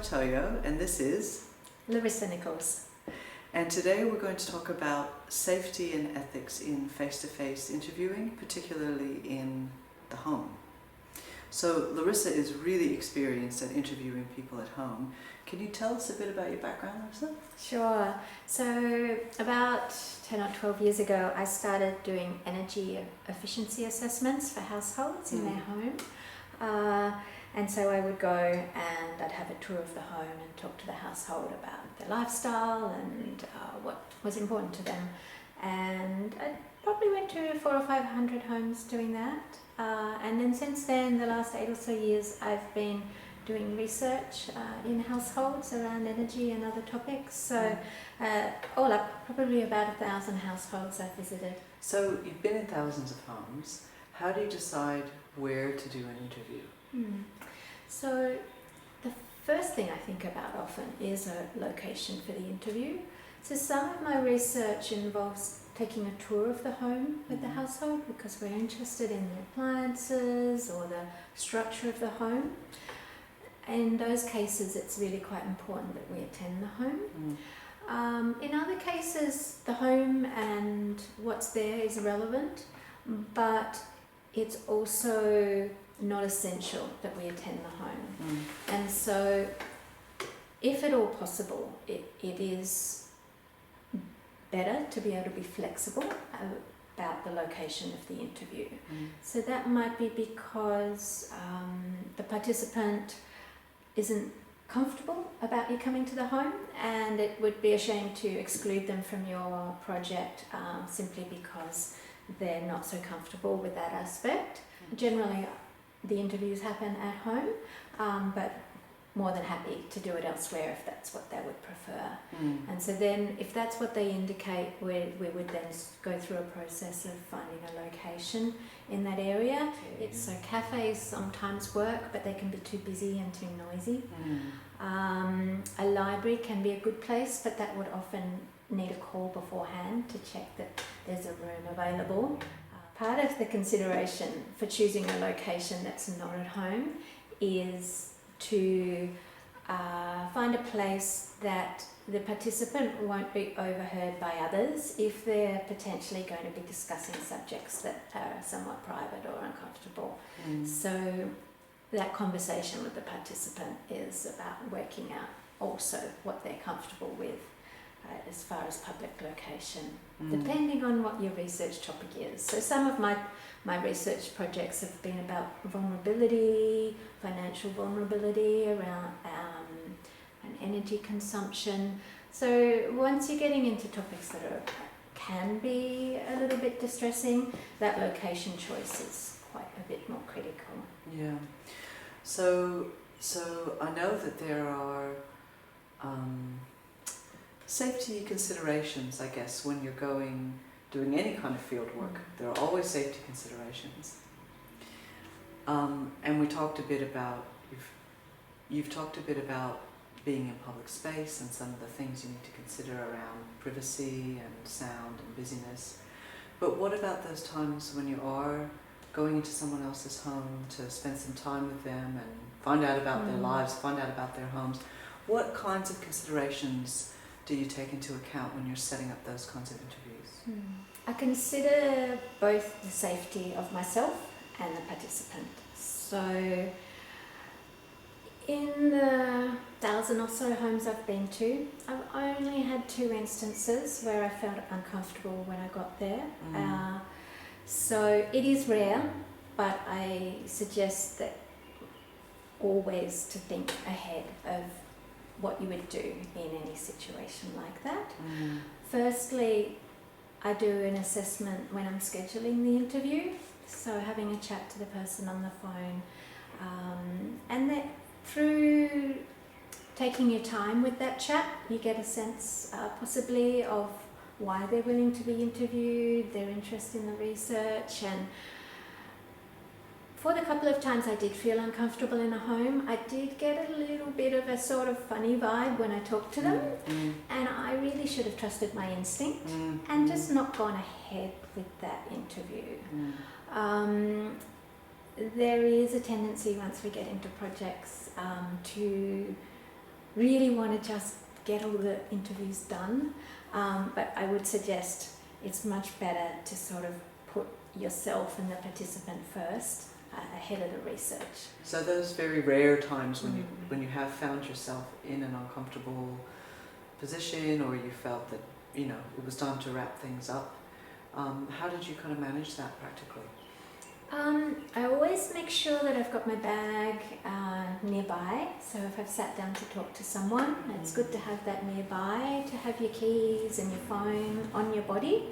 Toyo, and this is Larissa Nichols. And today we're going to talk about safety and ethics in face-to-face interviewing, particularly in the home. So Larissa is really experienced at interviewing people at home. Can you tell us a bit about your background, Larissa? Sure. So about 10 or 12 years ago, I started doing energy efficiency assessments for households in their home. And so I would go and I'd have a tour of the home and talk to the household about their lifestyle and what was important to them. And I probably went to 400 or 500 homes doing that. And then since then, the last 8 or so years, I've been doing research in households around energy and other topics. So all up, probably about 1,000 households I've visited. So you've been in thousands of homes. How do you decide where to do an interview? So the first thing I think about often is a location for the interview. So some of my research involves taking a tour of the home with the household because we're interested in the appliances or the structure of the home. In those cases, it's really quite important that we attend the home. In other cases, the home and what's there is relevant, but it's also not essential that we attend the home. And so, if at all possible, it is better to be able to be flexible about the location of the interview. So that might be because the participant isn't comfortable about you coming to the home, and it would be a shame to exclude them from your project simply because they're not so comfortable with that aspect. Generally, the interviews happen at home, but more than happy to do it elsewhere if that's what they would prefer. And so then if that's what they indicate, we would then go through a process of finding a location in that area. So cafes sometimes work, but they can be too busy and too noisy. A library can be a good place, but that would often need a call beforehand to check that there's a room available. Part of the consideration for choosing a location that's not at home is to find a place that the participant won't be overheard by others if they're potentially going to be discussing subjects that are somewhat private or uncomfortable. So that conversation with the participant is about working out also what they're comfortable with as far as public location, depending on what your research topic is. So some of my research projects have been about vulnerability, financial vulnerability around and energy consumption. So once you're getting into topics that can be a little bit distressing, that location choice is quite a bit more critical. Yeah. So I know that there are safety considerations, I guess, when you're doing any kind of field work. There are always safety considerations. And we talked a bit about, you've talked a bit about being in public space and some of the things you need to consider around privacy and sound and busyness. But what about those times when you are going into someone else's home to spend some time with them and find out about their lives, find out about their homes? What kinds of considerations do you take into account when you're setting up those kinds of interviews? I consider both the safety of myself and the participant. So in the 1,000 or so homes I've been to, I've only had 2 instances where I felt uncomfortable when I got there. So it is rare, but I suggest that always to think ahead of what you would do in any situation like that. Firstly, I do an assessment when I'm scheduling the interview, so having a chat to the person on the phone, and that through taking your time with that chat, you get a sense possibly of why they're willing to be interviewed, their interest in the research. And for the couple of times I did feel uncomfortable in a home, I did get a little bit of a sort of funny vibe when I talked to them, and I really should have trusted my instinct and just not gone ahead with that interview. There is a tendency once we get into projects to really want to just get all the interviews done. But I would suggest it's much better to sort of put yourself and the participant first ahead of the research. So those very rare times when you have found yourself in an uncomfortable position, or you felt that it was time to wrap things up, how did you kind of manage that practically? I always make sure that I've got my bag nearby, so if I've sat down to talk to someone, it's good to have that nearby, to have your keys and your phone on your body.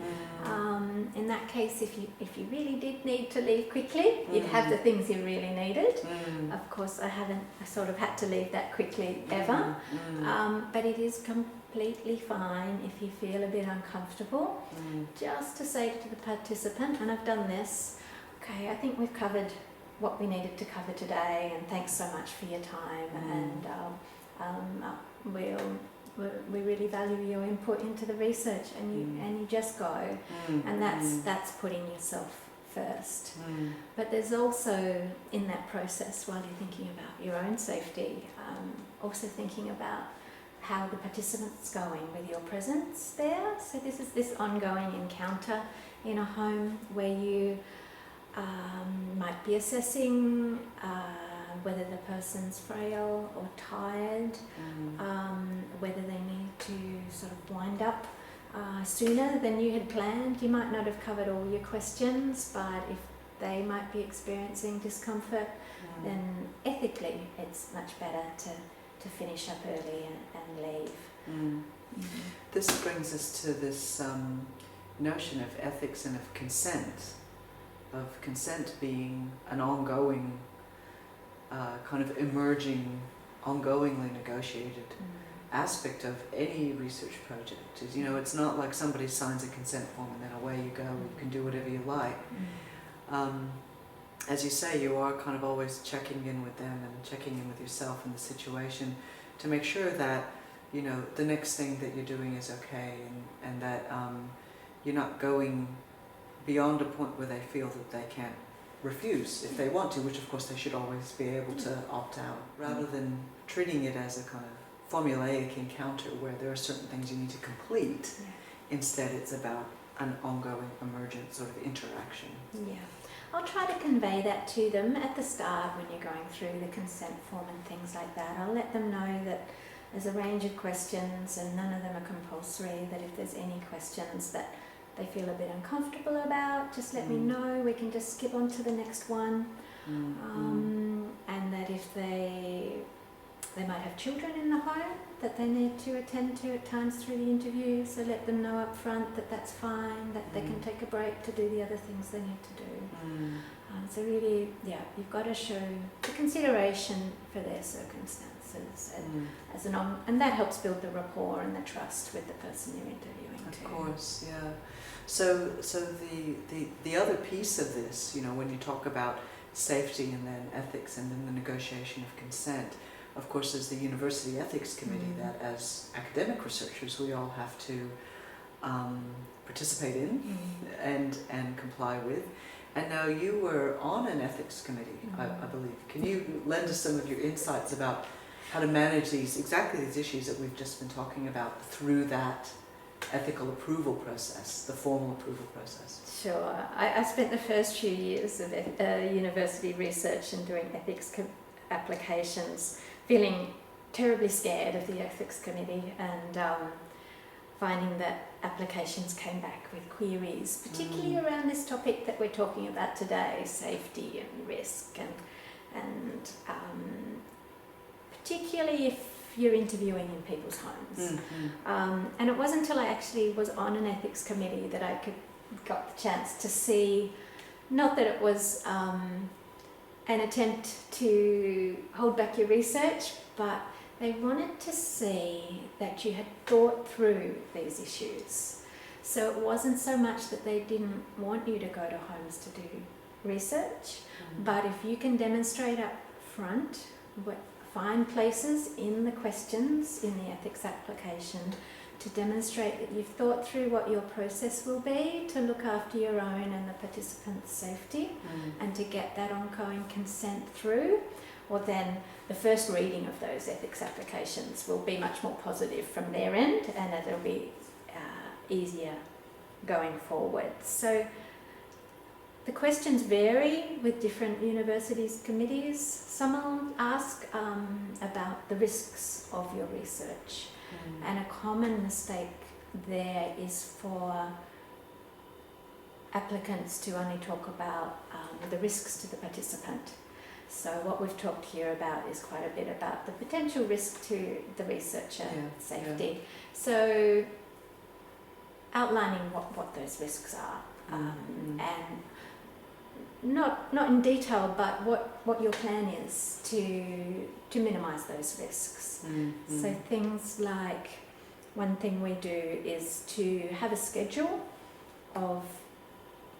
In that case, if you really did need to leave quickly, you'd have the things you really needed. Of course, I sort of had to leave that quickly ever, but it is completely fine if you feel a bit uncomfortable, just to say to the participant, and I've done this, okay, I think we've covered what we needed to cover today, and thanks so much for your time, and we really value your input into the research, and you just go, and that's putting yourself first. But there's also, in that process, while you're thinking about your own safety, also thinking about how the participant's going with your presence there. So this is this ongoing encounter in a home where you might be assessing whether the person's frail or tired, whether they need to sort of wind up sooner than you had planned. You might not have covered all your questions, but if they might be experiencing discomfort, then ethically it's much better to finish up early and leave. This brings us to this notion of ethics and of consent being an ongoing, kind of emerging, ongoingly negotiated aspect of any research project. It's not like somebody signs a consent form and then away you go, you can do whatever you like. As you say, you are kind of always checking in with them and checking in with yourself and the situation to make sure that the next thing that you're doing is okay, and that you're not going beyond a point where they feel that they can't refuse if they want to, which of course they should always be able to opt out, rather than treating it as a kind of formulaic encounter where there are certain things you need to complete. Instead, it's about an ongoing, emergent sort of interaction. I'll try to convey that to them at the start when you're going through the consent form and things like that. I'll let them know that there's a range of questions and none of them are compulsory, that if there's any questions that they feel a bit uncomfortable about, just let me know, we can just skip on to the next one. And that if they might have children in the home that they need to attend to at times through the interview, so let them know up front that that's fine, that they can take a break to do the other things they need to do. So really, you've got to show the consideration for their circumstances, and that helps build the rapport and the trust with the person you're interviewing too. Of course, yeah. So the other piece of this, when you talk about safety and then ethics and then the negotiation of consent, of course, there's the University Ethics Committee that as academic researchers we all have to participate in and comply with. And now you were on an ethics committee, I believe. Can you lend us some of your insights about how to manage these issues that we've just been talking about through that ethical approval process, the formal approval process? Sure. I spent the first few years of university research and doing ethics applications feeling terribly scared of the ethics committee, and finding that applications came back with queries, particularly around this topic that we're talking about today, safety and risk, and particularly if you're interviewing in people's homes. And it wasn't until I actually was on an ethics committee that I got the chance to see, not that it was an attempt to hold back your research, but they wanted to see that you had thought through these issues. So it wasn't so much that they didn't want you to go to homes to do research, but if you can demonstrate up front, find places in the questions in the ethics application to demonstrate that you've thought through what your process will be to look after your own and the participants' safety, and to get that ongoing consent through, well then the first reading of those ethics applications will be much more positive from their end, and it'll be easier going forward. So the questions vary with different universities' committees. Some will ask about the risks of your research, and a common mistake there is for applicants to only talk about the risks to the participant. So what we've talked here about is quite a bit about the potential risk to the researcher safety. Yeah. So outlining what those risks are, and not in detail, but what your plan is to minimise those risks. So things like, one thing we do is to have a schedule of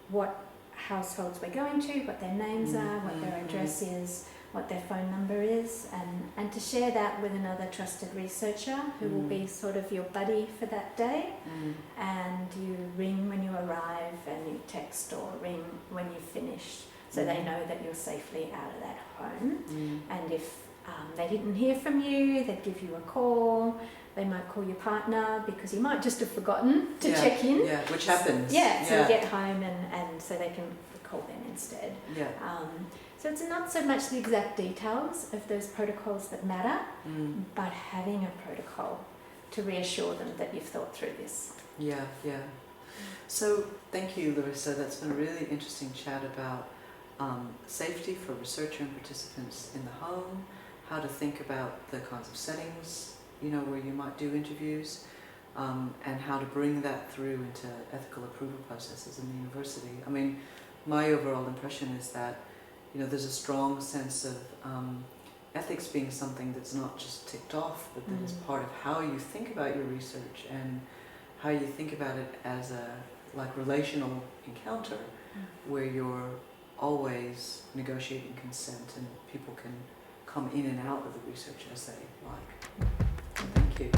what households we're going to, what their names are, what their address is, what their phone number is, and to share that with another trusted researcher who will be sort of your buddy for that day. And you ring when you arrive, and you text or ring when you've finished, so they know that you're safely out of that home. And if they didn't hear from you, they'd give you a call. They might call your partner because you might just have forgotten to check in. Yeah, which happens. So you get home and so they can call them instead. So it's not so much the exact details of those protocols that matter, but having a protocol to reassure them that you've thought through this. So thank you, Larissa. That's been a really interesting chat about safety for researcher and participants in the home, how to think about the kinds of settings where you might do interviews, and how to bring that through into ethical approval processes in the university. I mean, my overall impression is that there's a strong sense of ethics being something that's not just ticked off, but that is part of how you think about your research and how you think about it as a relational encounter where you're always negotiating consent and people can come in and out of the research as they like. Thank you.